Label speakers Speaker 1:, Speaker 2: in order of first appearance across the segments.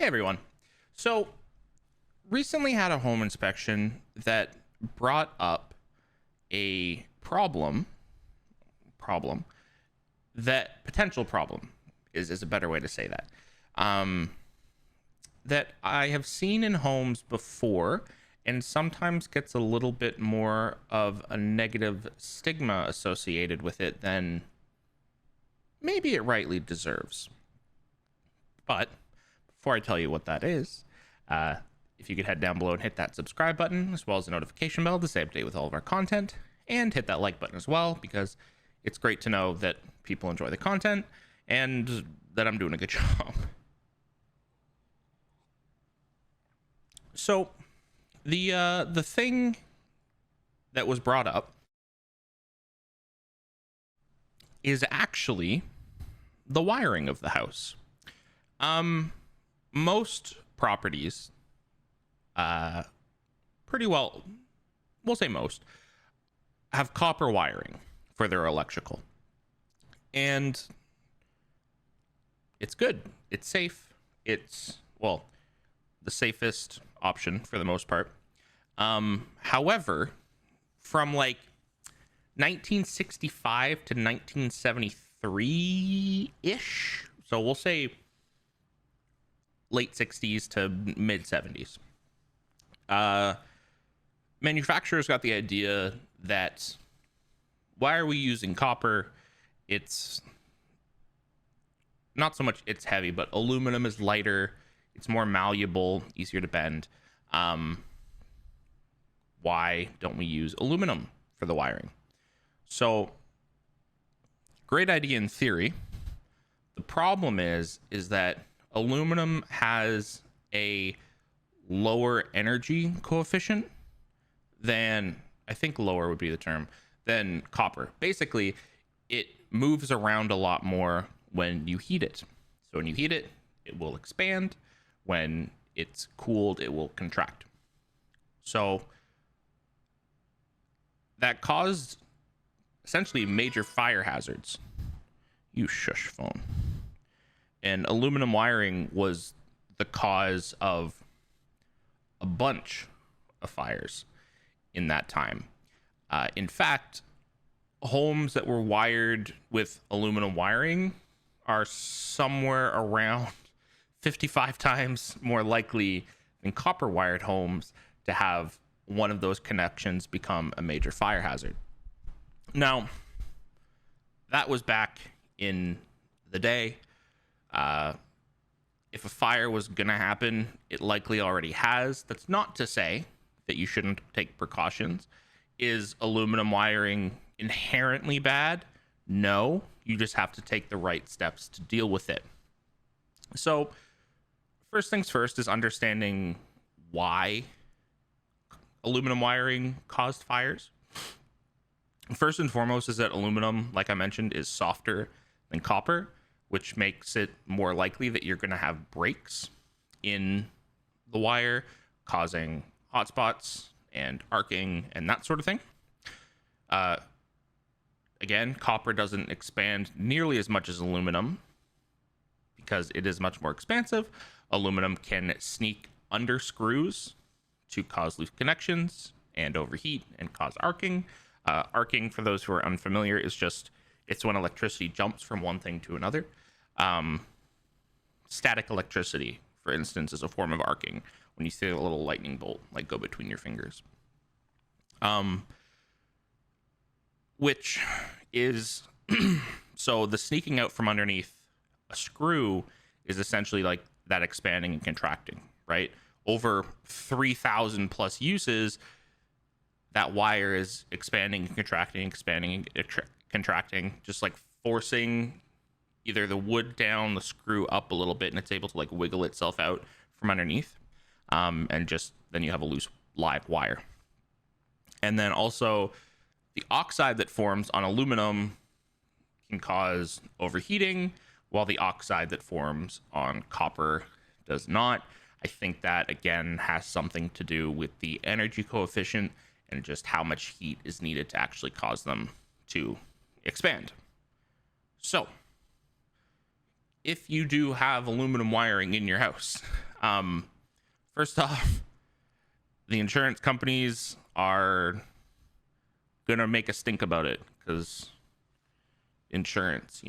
Speaker 1: everyone. So, recently had a home inspection that brought up a problem that potential problem is a better way to say that. That I have seen in homes before and sometimes gets a little bit more of a negative stigma associated with it than maybe it rightly deserves. But before I tell you what that is, if you could head down below and hit that subscribe button, as well as the notification bell to stay up to date with all of our content, and hit that like button as well, because it's great to know that people enjoy the content and that I'm doing a good job. So, the thing that was brought up is actually the wiring of the house. Most properties, pretty well, we'll say most, have copper wiring for their electrical. And it's good. It's safe. It's, well, the safest option for the most part. However, from like 1965 to 1973-ish, so we'll say late 60s to mid 70s, manufacturers got the idea that why are we using copper? It's not so much it's heavy, but aluminum is lighter, it's more malleable, easier to bend. Why don't we use aluminum for the wiring? So, great idea in theory. The problem is that aluminum has a lower energy coefficient than, I think lower would be the term, than copper. Basically, it moves around a lot more when you heat it. So when you heat it, it will expand. When it's cooled, it will contract. So that caused essentially major fire hazards. You shush phone. And aluminum wiring was the cause of a bunch of fires in that time. In fact, homes that were wired with aluminum wiring are somewhere around 55 times more likely than copper wired homes to have one of those connections become a major fire hazard. Now, that was back in the day. If a fire was going to happen, it likely already has. That's not to say that you shouldn't take precautions. Is aluminum wiring inherently bad? No, you just have to take the right steps to deal with it. So, first things first is understanding why aluminum wiring caused fires. First and foremost is that aluminum, like I mentioned, is softer than copper, which makes it more likely that you're going to have breaks in the wire, causing hotspots and arcing and that sort of thing. Again, copper doesn't expand nearly as much as aluminum because it is much more expansive. Aluminum can sneak under screws to cause loose connections and overheat and cause arcing. Arcing, for those who are unfamiliar, is just, it's when electricity jumps from one thing to another. Static electricity, for instance, is a form of arcing when you see a little lightning bolt like go between your fingers. Which is, so the sneaking out from underneath a screw is essentially like that expanding and contracting, right? Over 3,000 plus uses, that wire is expanding and contracting, contracting, just like forcing either the wood down, the screw up a little bit, and it's able to like wiggle itself out from underneath. And just then you have a loose live wire. And then also the oxide that forms on aluminum can cause overheating, while the oxide that forms on copper does not. I think that again has something to do with the energy coefficient and just how much heat is needed to actually cause them to expand. So if you do have aluminum wiring in your house, First off, the insurance companies are gonna make a stink about it because insurance,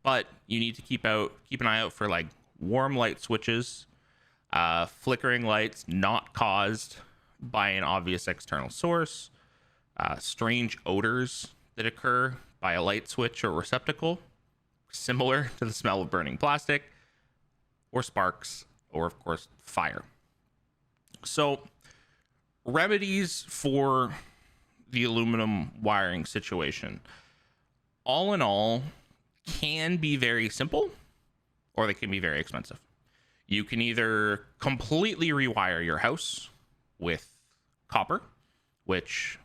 Speaker 1: but you need to keep an eye out for like warm light switches, flickering lights not caused by an obvious external source, strange odors that occur by a light switch or receptacle, similar to the smell of burning plastic, or sparks, or of course fire. So remedies for the aluminum wiring situation, all in all, can be very simple or they can be very expensive. You can either completely rewire your house with copper, which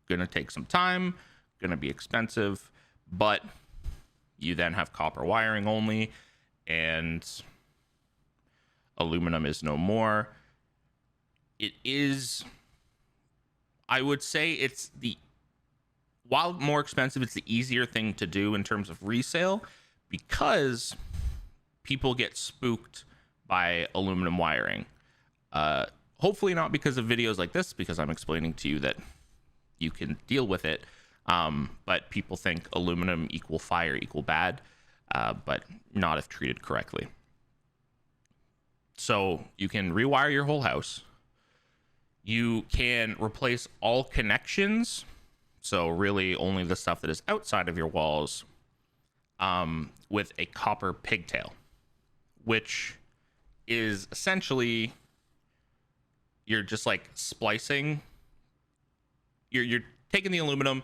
Speaker 1: gonna take some time, gonna be expensive, but you then have copper wiring only and aluminum is no more. It is, I would say while more expensive, it's the easier thing to do in terms of resale because people get spooked by aluminum wiring. Hopefully not because of videos like this, because I'm explaining to you that you can deal with it. But people think aluminum equal fire equal bad, but not if treated correctly. So you can rewire your whole house. You can replace all connections. So really only the stuff that is outside of your walls, with a copper pigtail, which is essentially, you're just like splicing. You're taking the aluminum,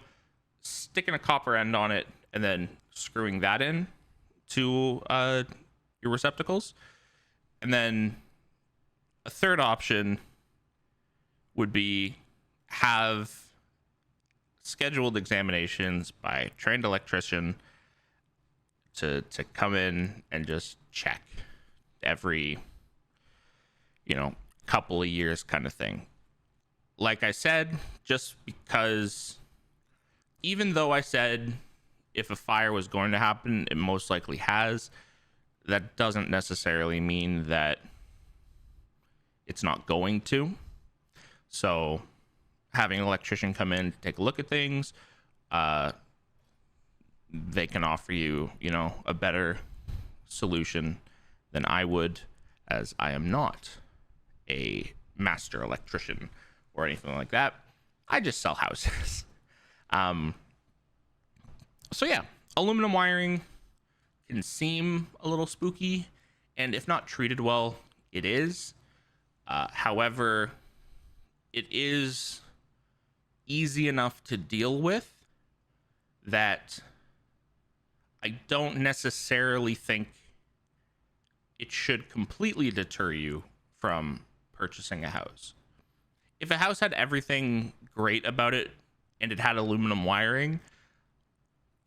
Speaker 1: sticking a copper end on it, and then screwing that in to your receptacles. And then a third option would be have scheduled examinations by a trained electrician to come in and just check every couple of years kind of thing. Like I said, just because even though I said if a fire was going to happen, it most likely has, that doesn't necessarily mean that it's not going to. So having an electrician come in to take a look at things, they can offer you, a better solution than I would, as I am not a master electrician or anything like that. I just sell houses. So yeah, aluminum wiring can seem a little spooky, and if not treated well, it is. However, it is easy enough to deal with that I don't necessarily think it should completely deter you from purchasing a house. If a house had everything great about it and it had aluminum wiring,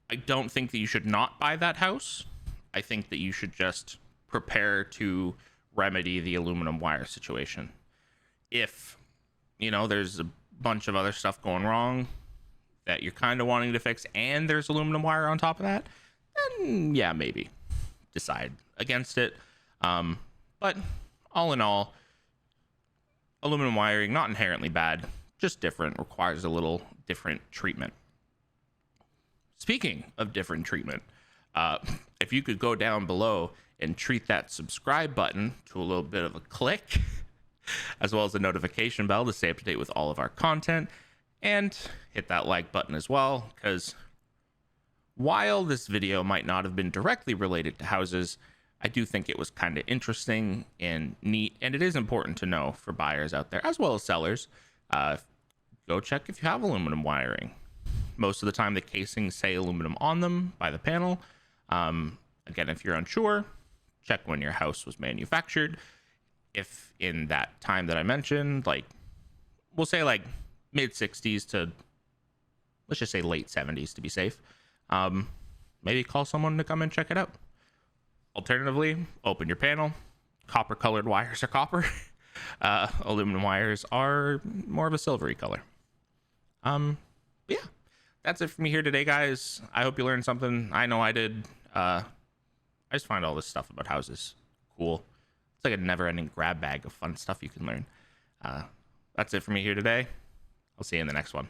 Speaker 1: I don't think that you should not buy that house. I think that you should just prepare to remedy the aluminum wire situation. If, there's a bunch of other stuff going wrong that you're kind of wanting to fix and there's aluminum wire on top of that, then yeah, maybe decide against it. But all in all, aluminum wiring, not inherently bad, just different, requires a little different treatment. Speaking of different treatment, if you could go down below and treat that subscribe button to a little bit of a click, as well as the notification bell to stay up to date with all of our content, and hit that like button as well, because while this video might not have been directly related to houses, I do think it was kind of interesting and neat, and it is important to know for buyers out there as well as sellers. Go check if you have aluminum wiring. Most of the time the casings say aluminum on them by the panel. Again, if you're unsure, check when your house was manufactured. If in that time that I mentioned, like we'll say like mid 60s to let's just say late 70s to be safe, maybe call someone to come and check it out. Alternatively, open your panel. Copper colored wires are copper. Aluminum wires are more of a silvery color. But yeah, that's it for me here today, guys. I hope you learned something. I know I did. I just find all this stuff about houses cool. It's like a never-ending grab bag of fun stuff you can learn. That's it for me here today. I'll see you in the next one.